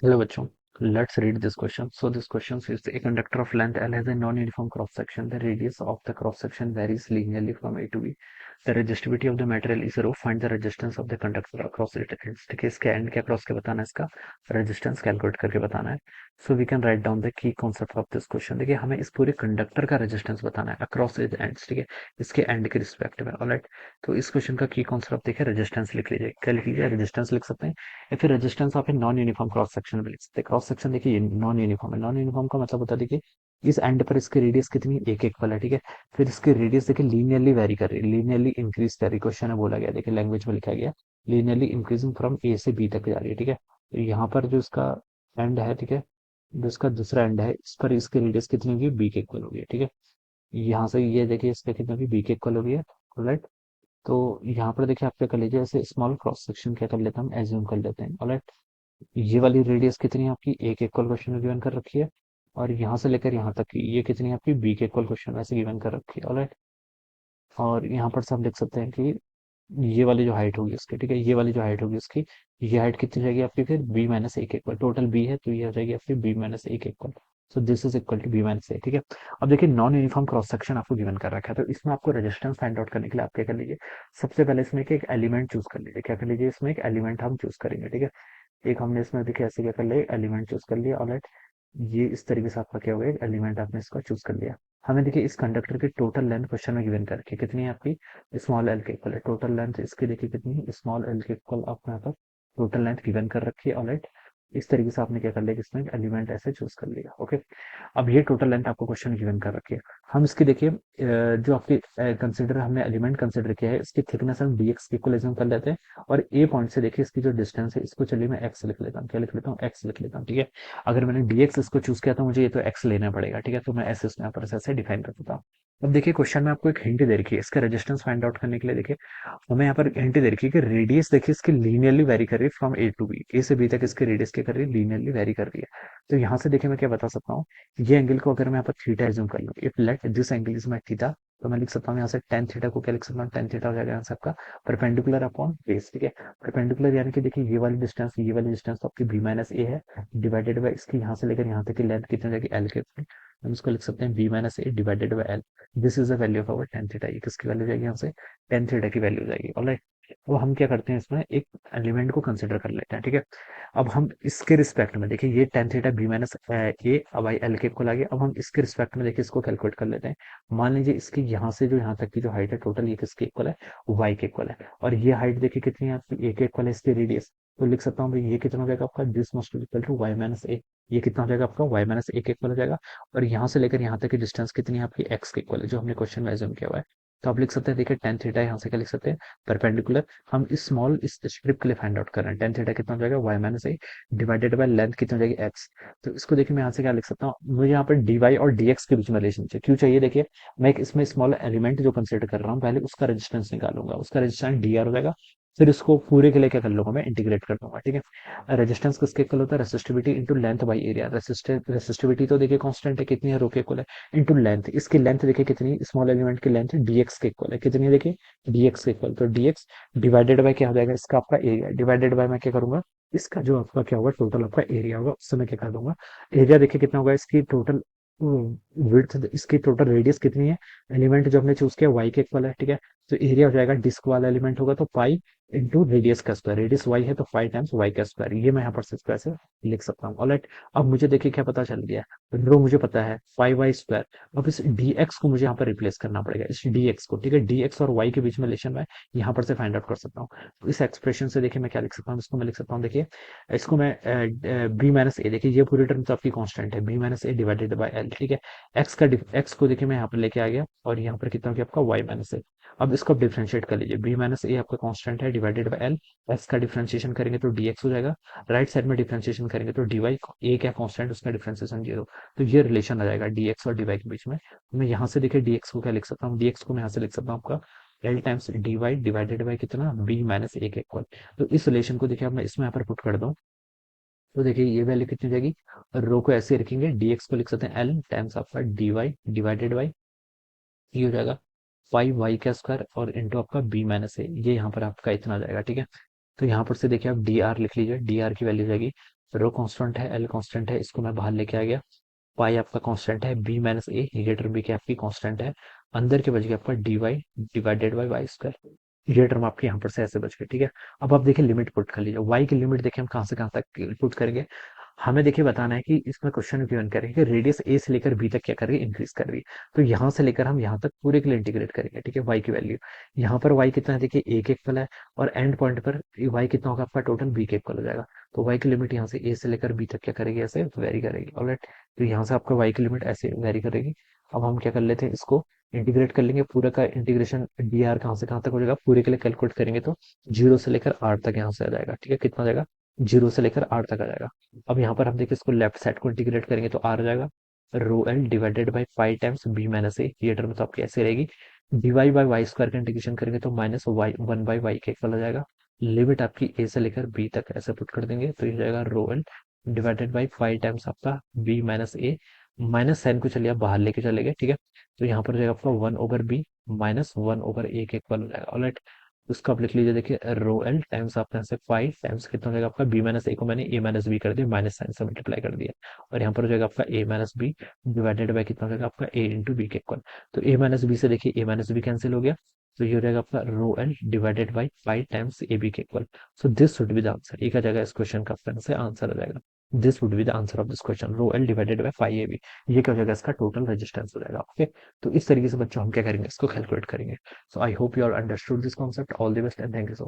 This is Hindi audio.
Hello bachcho, let's read this question. So this question says a conductor of length L has a non-uniform cross section. The radius of the cross section varies linearly from A to B. The resistivity of the material is rho. Find the resistance of the conductor across it. ठीक है, इसके एंड के अक्रॉस के बताना है, इसका रेजिस्टेंस कैलकुलेट करके बताना है. So we can write down the key concept of this question. देखिए हमें इस पूरे कंडक्टर का रेजिस्टेंस बताना है अक्रॉस इट एंड्स. ठीक है, इसके एंड के रिस्पेक्ट में. ऑलराइट, तो इस क्वेश्चन का की कॉन्सेप्ट देखिए रेजिस्टेंस लिख लीजिए. क्या लिख लीजिए? रेजिस्टेंस लिख सकते हैं या फिर resistance of a non uniform cross section में लिख सकते हैं. क्रॉस सेक्शन देखिए नॉन यूनिफॉर्म है. नॉन यूनिफॉर्म का मतलब होता है देखिए इस एंड पर इसकी रेडियस कितनी, एक इक्वल है. ठीक है, फिर इसकी रेडियस देखिए लीनियरली वेरी कर रही है, लीनियरली इंक्रीज कर रही है. क्वेश्चन है बोला गया, देखिए लैंग्वेज में लिखा गया लीनियरली इंक्रीजिंग फ्रॉम ए से बी तक जा रही है. ठीक है, तो यहाँ पर जो इसका एंड है, ठीक है, जो इसका दूसरा एंड है, इस पर इसकी रेडियस कितनी होगी, बी के इक्वल होगी. ठीक है, यहाँ से ये देखिए इसका कितना होगी, बी के इक्वल होगी. राइट, तो यहाँ पर देखिए आप क्या कर लीजिए, ऐसे स्मॉल क्रॉस सेक्शन क्या कर लेते हैं, हम एज्यूम कर लेते हैं. ऑलराइट, ये वाली रेडियस कितनी है आपकी, एक इक्वल क्वेश्चन में गिवन कर रखी है. और यहाँ से लेकर यहाँ तक की ये कितनी है आपकी, बी के इक्वल क्वेश्चन में ऐसे गिवन कर रखी है. ऑलराइट, और यहाँ पर से हम लिख सकते हैं कि ये वाली जो हाइट होगी उसकी, ठीक है, ये वाली जो हाइट होगी उसकी, ये हाइट कितनी जाएगी आपकी, फिर बी माइनस एक इक्वल, टोटल बी है तो ये हो जाएगी आपकी बी माइनस एक equal. So this is equal to B minus A. ठीक है, अब देखिए नॉन यूनिफॉर्म क्रॉस सेक्शन आपको गिवन कर रखा है, तो इसमें आपको रेजिस्टेंस फाइंड आउट करने के लिए आप क्या कर लीजिए, सबसे पहले इसमें एक एलिमेंट चूज कर लीजिए. क्या कर लीजिए, इसमें एक एलिमेंट हम चूज करेंगे. ठीक है, एक हमने इसमें देखिए ऐसे क्या कर लिया, एलिमेंट चूज कर लिया. ऑलराइट, ये इस तरीके से आपका क्या हो गया, एक एलिमेंट आपने इसका चूज कर लिया. हमें देखिए इस कंडक्टर की टोटल लेंथ क्वेश्चन में गिवन कर रखी है, कितनी है आपकी, स्मॉल एल के इक्वल है. टोटल लेंथ इसकी देखिए कितनी है, स्मॉल एल के इक्वल आपको यहाँ पर टोटल लेंथ गिवन कर रखी है. ऑलराइट, इस तरीके से आपने क्या कर लिया, इसमें एलिमेंट ऐसे चूज कर लिया. ओके, अब ये टोटल लेंथ आपको क्वेश्चन में गिवन कर रखी है. हम इसकी देखिए जो आपकी कंसिडर हमने एलिमेंट कंसिडर किया है, इसकी थिकनेस हम dx की इक्वल कर लेते हैं. और ए पॉइंट से देखिए इसकी जो डिस्टेंस है, इसको चलिए मैं एक्स लिख लेता हूँ. क्या लिख लेता हूँ, एक्स लिख लेता हूँ. ठीक है, अगर मैंने dx इसको चूज किया तो मुझे ये तो एक्स लेना पड़ेगा. ठीक है, तो मैं ऐसे यहाँ पर ऐसे डिफाइन कर देता हूँ. अब देखिए क्वेश्चन में आपको एक हिंट दे रखी है, इसका रेजिस्टेंस फाइंड आउट करने के लिए. देखिए हमें यहाँ पर हिंट दे रखी है कि रेडियस देखिए इसकी लीनियरली वेरी कर रही है फ्रॉम ए टू बी. ए से बी तक इसकी रेडियस क्या कर रही है, लीनियरली वेरी कर रही है. तो यहाँ से देखिए मैं क्या बता सकता हूँ, ये एंगल को अगर मैं यहाँ पर थीटा एज्यूम कर लूँ, if let this angle is my theta, तो मैं लिख सकता हूँ यहाँ से टेन थीटा को क्या लिख सकता हूँ, टेन थीटा हो जाएगा यहाँ से आपका परपेंडिकुलर अपॉन बेस. ठीक है, परपेंडिकुलर यानी कि देखिए ये वाली डिस्टेंस तो आपकी बी माइनस ए है, डिवाइडेड बाई इसकी यहाँ से लेकर यहाँ तक की लेंथ कितनी हो जाएगी, एल के. हम इसको लिख सकते हैं B minus A divided by L. This is the value of our tan theta. ये किसकी वैल्यू जाएगी, यहाँ से टेन थीटा की वैल्यू जाएगी. ऑलराइट, वो हम क्या करते हैं, इसमें एक एलिमेंट को कंसिडर कर लेते हैं. ठीक है, अब हम इसके रिस्पेक्ट में देखिए ये tan theta B minus A by L के इक्वल आ गया. अब हम इसके रिस्पेक्ट में देखिए इसको कैलकुलेट कर लेते हैं. मान लीजिए इसकी यहाँ से जो यहाँ तक की जो हाइट है टोटल, ये किसके इक्वल है, वाई के इक्वल है. और ये हाइट देखिए कितनी है आपकी, ए के इक्वल है इसकी रेडियस. तो लिख सकता हूँ भाई ये कितना हो जाएगा आपका, this must equal to Y minus A. ये कितना हो जाएगा आपका, वाई माइनस ए के इक्वल हो जाएगा. और यहाँ से लेकर यहाँ तक की डिस्टेंस कितनी है आपकी, एक्स के इक्वल है, जो हमने क्वेश्चन में एज्यूम किया हुआ है. तो आप लिख सकते हैं देखिए टेन थीटा यहाँ से क्या लिख सकते हैं, परपेंडिकुलर. हम इस स्मॉल इस स्ट्रिप के लिए फाइंड आउट कर रहे हैं. टेन थीटा कितना हो जाएगा, Y minus A divided by length कितनी हो जाएगी, एक्स. तो इसको देखिए मैं यहाँ से क्या लिख सकता हूँ, मुझे यहाँ पर डी वाई और डी एक्स के बीच में रिलेशन चाहिए. क्यों चाहिए, देखिए मैं एक इसमें स्मॉल एलिमेंट जो कंसिडर कर रहा हूँ, पहले उसका रेजिस्टेंस निकालूंगा. उसका रेजिस्टेंस डी आर हो जाएगा, फिर इसको पूरे के लिए क्या कर लूंगा, मैं इंटीग्रेट कर दूंगा. ठीक है, रेजिस्टेंस किसके इक्वल होता है, resistivity into length by area. Resistivity तो देखिए कांस्टेंट है, कितनी है, रो के इक्वल है, इंटू लेंथ. इसकी लेंथ देखिए कितनी, स्मॉल एलिमेंट की लेंथ डीएक्स के इक्वल है, कितनी है देखिए, डीएक्स के इक्वल. तो डीएक्स डिवाइडेड बाय क्या हो जाएगा, इसका आपका एरिया डिवाइडेड बाय मैं क्या करूंगा, इसका जो आपका क्या होगा, टोटल आपका एरिया होगा, उससे मैं क्या कर दूंगा, एरिया देखिए कितना होगा, इसकी टोटल विड्थ, इसकी टोटल रेडियस कितनी है, एलिमेंट जो हमने चूज किया वाई के इक्वल है. ठीक है, तो एरिया हो जाएगा, डिस्क वाला एलिमेंट होगा तो पाई इंटू रेडियस का स्क्वायर. रेडियस वाई है तो 5 टाइम्स वाई का स्क्वायर. ये मैं यहाँ पर से स्क्वायर से लिख सकता हूँ. ऑलराइट, अब मुझे देखिए क्या पता चल गया, रो मुझे पता है 5y स्क्वायर. अब इस dx को मुझे यहाँ पर रिप्लेस करना पड़ेगा, इस dx को. ठीक है, dx और y के बीच में रिलेशन मैं यहाँ पर से फाइंड आउट कर सकता हूँ. तो इस एक्सप्रेशन से देखिए मैं क्या लिख सकता हूँ, इसको मैं लिख सकता हूँ देखिए, इसको मैं बी माइनस ए, देखिए ये पूरी टर्म तो आपकी कांस्टेंट है, B minus A divided by L. ठीक है, एक्स को देखिए मैं यहाँ पर लेके आ गया, और यहाँ पर कितना हो गया आपका वाई माइनस ए. अब इसको डिफरेंशिएट कर लीजिए, बी माइनस ए आपका कांस्टेंट है डिवाइडेड बाई एल. एक्स का डिफरेंशिएशन करेंगे तो dx हो जाएगा, राइट साइड में डिफरेंशिएशन करेंगे तो dy, ए क्या कांस्टेंट, उसका डिफरेंशिएशन 0. तो ये रिलेशन आ जाएगा dx और dy के बीच में. मैं यहाँ से देखिए dx को क्या लिख सकता हूँ, dx को मैं यहाँ से लिख सकता हूँ आपका L times dy divided by कितना, b माइनस ए के इक्वल. तो इस रिलेशन को देखिए अब मैं इसमें यहाँ पर पुट कर दूं, तो देखिए ये वैल्यू कितनी हो जाएगी, रो को ऐसे रखेंगे, dx को लिख सकते हैं एल टाइम्स आपका dy डिवाइडेड बाई, ये हो जाएगा 5y का स्क्वायर और इंटू आपका b माइनस ए. ये यहाँ पर आपका इतना आ जाएगा. ठीक है, तो यहाँ पर से देखिए आप डी आर लिख लीजिए, डी आर की वैल्यू जाएगी रो कांस्टेंट है, एल कांस्टेंट है, इसको मैं बाहर लेके आ गया। पाई आपका कांस्टेंट है, बी माइनस ए ये टर्म भी क्या आपकी कांस्टेंट है। अंदर के बच गया आपका D Y divided by Y square. ये टर्म आपके यहाँ पर से ऐसे बच गए, ठीक है। अब आप देखिए लिमिट पुट कर लीजिए, वाई की लिमिट देखिए हम कहाँ से कहाँ तक पुट करेंगे। हमें देखिए बताना है कि इसमें क्वेश्चन गिवन करेंगे कि रेडियस ए से लेकर बी तक क्या कर रही है, इंक्रीज कर रही है। तो यहाँ से लेकर हम यहाँ तक पूरे के लिए इंटीग्रेट करेंगे, ठीक है। वाई की वैल्यू यहाँ पर वाई कितना है देखिए, ए के इक्वल है। और एंड पॉइंट पर वाई कितना होगा आपका, टोटल बी के इक्वल हो जाएगा। तो वाई की लिमिट यहाँ से ए से लेकर बी तक क्या करेगी, ऐसे वेरी करेगी, ऑलराइट। तो यहाँ से आपका वाई की लिमिट ऐसे वेरी करेगी। अब हम क्या कर लेते हैं, इसको इंटीग्रेट कर लेंगे। पूरा का इंटीग्रेशन डी आर कहाँ से कहाँ तक हो जाएगा, पूरे के लिए कैलकुलेट करेंगे तो 0 से लेकर आर तक यहाँ से आ जाएगा, ठीक है। कितना आ जाएगा, 0 से लेकर आर तक आ जाएगा। अब यहाँ पर हम देखिए इसको लेफ्ट साइड को इंटीग्रेट करेंगे तो आर आ जाएगा। Rho L divided by pi times B minus A, ये टर्म तो आपकी ऐसे रहेगी। डीवाई बाई वाई स्क्वायर का इंटीग्रेशन करेंगे तो minus y one by y के इक्वल आ जाएगा। लिमिट आपकी ए से लेकर बी तक ऐसे पुट कर देंगे तो ये जाएगा rho L divided by five times आपका बी माइनस ए। माइनस साइन को चलिए आप बाहर लेके चले गए, ठीक है। तो यहाँ पर हो जाएगा आपका 1/b माइनस 1/a के इक्वल हो जाएगा, ऑलराइट। उसको आप लिख लीजिए, देखिए रो एल टाइम्स आपका यहाँ से 5 टाइम्स कितना हो जाएगा आपका, बी माइनस ए को मैंने ए माइनस बी कर दिया, माइनस साइन से मल्टीप्लाई कर दिया। और यहाँ पर हो जाएगा आपका ए माइनस बी डिवाइडेड बाई कितना हो जाएगा आपका ए इंटू बी के इक्वल। तो ए माइनस बी से देखिए ए माइनस बी कैंसिल हो गया। तो ये हो जाएगा आपका rho L divided by 5 times A B के equal. So this would be the answer, एक आ जाएगा इस क्वेश्चन का आपका से आंसर आ जाएगा। This would be the answer of this question, rho L divided by 5 A B. ये क्या हो जाएगा, इसका टोटल रेजिस्टेंस हो जाएगा, ओके। तो इस तरीके से बच्चों हम क्या करेंगे, इसको कैलकुलेट करेंगे। So I hope you are understood this concept. All the best and thank you so